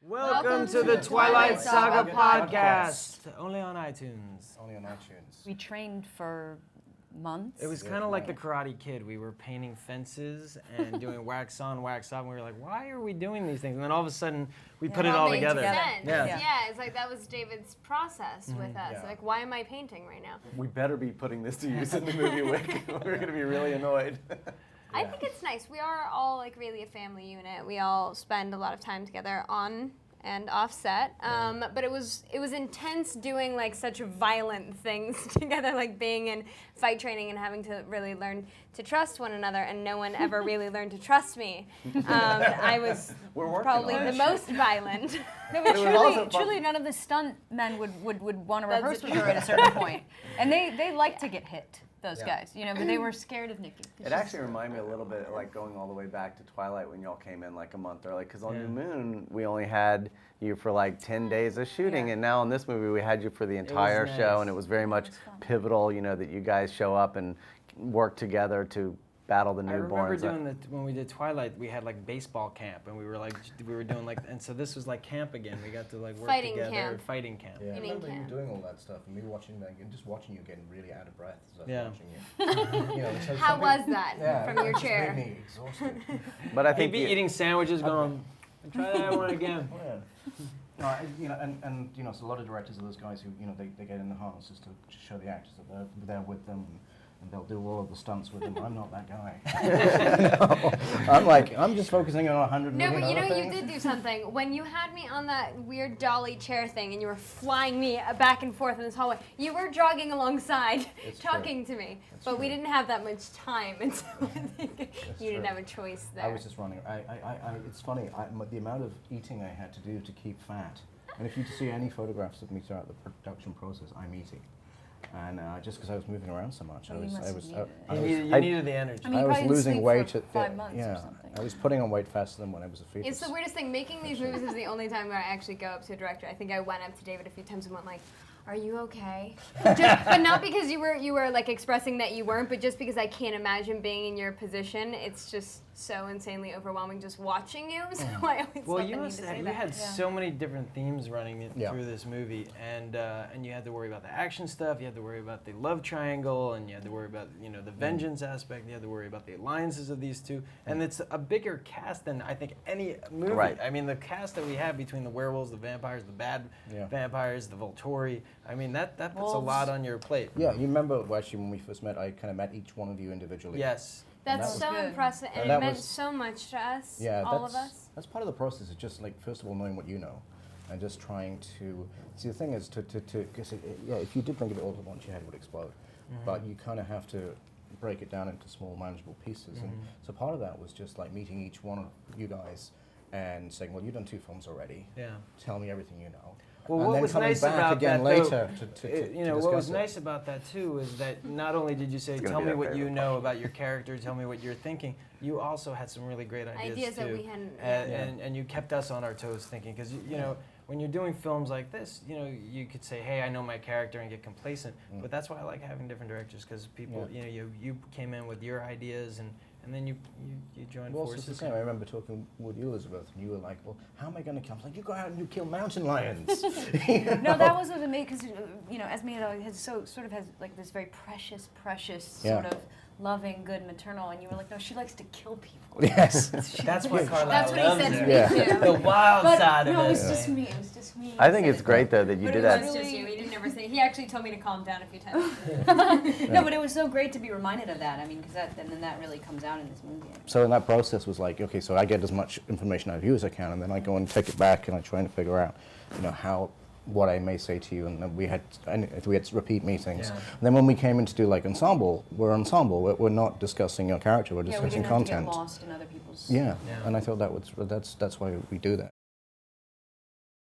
Welcome to the Twilight Saga podcast. Only on iTunes. Only on iTunes. We trained for months. It was kind of like the Karate Kid. We were painting fences and doing wax on, wax off, and we were like, why are we doing these things? And then all of a sudden, we put it all together. Yeah, it's like that was David's process with us. Like, why am I painting right now? We better be putting this to use in the movie, Wyck. We're going to be really annoyed. I think it's nice. We are all like really a family unit. We all spend a lot of time together on and off set. But it was intense doing like such violent things together, like being in fight training and having to really learn to trust one another, and no one ever really learned to trust me. I was probably the most violent. No, but truly none of the stunt men would want to rehearse with her at a certain point. And they like to get hit. Those guys, you know, but they were scared of Nikki. It actually reminded me a little bit like going all the way back to Twilight when y'all came in like a month early, because on New Moon we only had you for like 10 days of shooting, and now in this movie we had you for the entire show, and it was very much pivotal, you know, that you guys show up and work together to battle the newborns. I remember doing that when we did Twilight. We had like baseball camp, and we were doing like, and so this was like camp again. We got to like work together, fighting camp. Yeah, I remember you doing all that stuff, and me watching that, and just watching you getting really out of breath as I was watching you. You know, so how was that from your chair? It made me exhausted. But I think he'd be eating sandwiches, going, "Try that one again." No, you know, and you know, so a lot of directors are those guys who, you know, they get in the harnesses to show the actors that they're there with them. And they'll do all of the stunts with them. I'm not that guy. No, I'm just focusing on 100 million. No, but you know, things. you did do something. When you had me on that weird dolly chair thing and you were flying me back and forth in this hallway, you were jogging alongside, talking to me. But we didn't have that much time, and so I think you didn't have a choice there. I was just running. It's funny, the amount of eating I had to do to keep fat. And if you see any photographs of me throughout the production process, I'm eating. And just because I was moving around so much, You needed the energy. I mean, I was losing weight for 5 months or something. I was putting on weight faster than when I was a fetus. It's the weirdest thing. Making these movies is the only time where I actually go up to a director. I think I went up to David a few times and went like, "Are you okay?" But not because you were like expressing that you weren't, but just because I can't imagine being in your position. It's just so insanely overwhelming just watching you. So I always you had so many different themes running through this movie, and you had to worry about the action stuff, you had to worry about the love triangle, and you had to worry about the vengeance aspect, you had to worry about the alliances of these two, and it's a bigger cast than I think any movie. Right. I mean, the cast that we have between the werewolves, the vampires, the bad vampires, the Volturi. I mean, that puts a lot on your plate. Yeah, you remember actually when we first met, I kind of met each one of you individually. That's so impressive, and it meant so much to us, all of us. That's part of the process, is just like, first of all, knowing what you know, and just trying to, see, the thing is because if you did bring it all at once, your head would explode. But you kind of have to break it down into small, manageable pieces. And so part of that was just like meeting each one of you guys and saying, well, you've done 2 films already. Yeah. Tell me everything you know. Well, and what then was coming nice back about again that, later though, what was nice about that too is that not only did you say, tell me what you know about your character, tell me what you're thinking, you also had some really great ideas too. That we hadn't. And you kept us on our toes thinking, because you know, when you're doing films like this, you know, you could say, hey, I know my character and get complacent, but that's why I like having different directors, because people, you know, you came in with your ideas, and then you joined forces. It's the same. I remember talking with you, Elizabeth, and you were like, well, how am I going to kill? I was like, you go out and you kill mountain lions. No, that was what made, because, you know, Esme has like this very precious sort of loving, good, maternal, and you were like, no, she likes to kill people. Yes. That's what Carlisle That's what he said to me too. The wild side of it. No, it was just me. It was just me. I think it's great though that you did that. It was just you. He didn't ever say. He actually told me to calm down a few times. No, but it was so great to be reminded of that. I mean, because then that really comes out in this movie. So in that process was like, okay, so I get as much information out of you as I can, and then I go and take it back, and I try and figure out, you know, what I may say to you, and then we had repeat meetings. And then when we came in to do like ensemble, we're not discussing your character, we're discussing content. Not to get lost in other people's. Yeah, and I thought that's why we do that.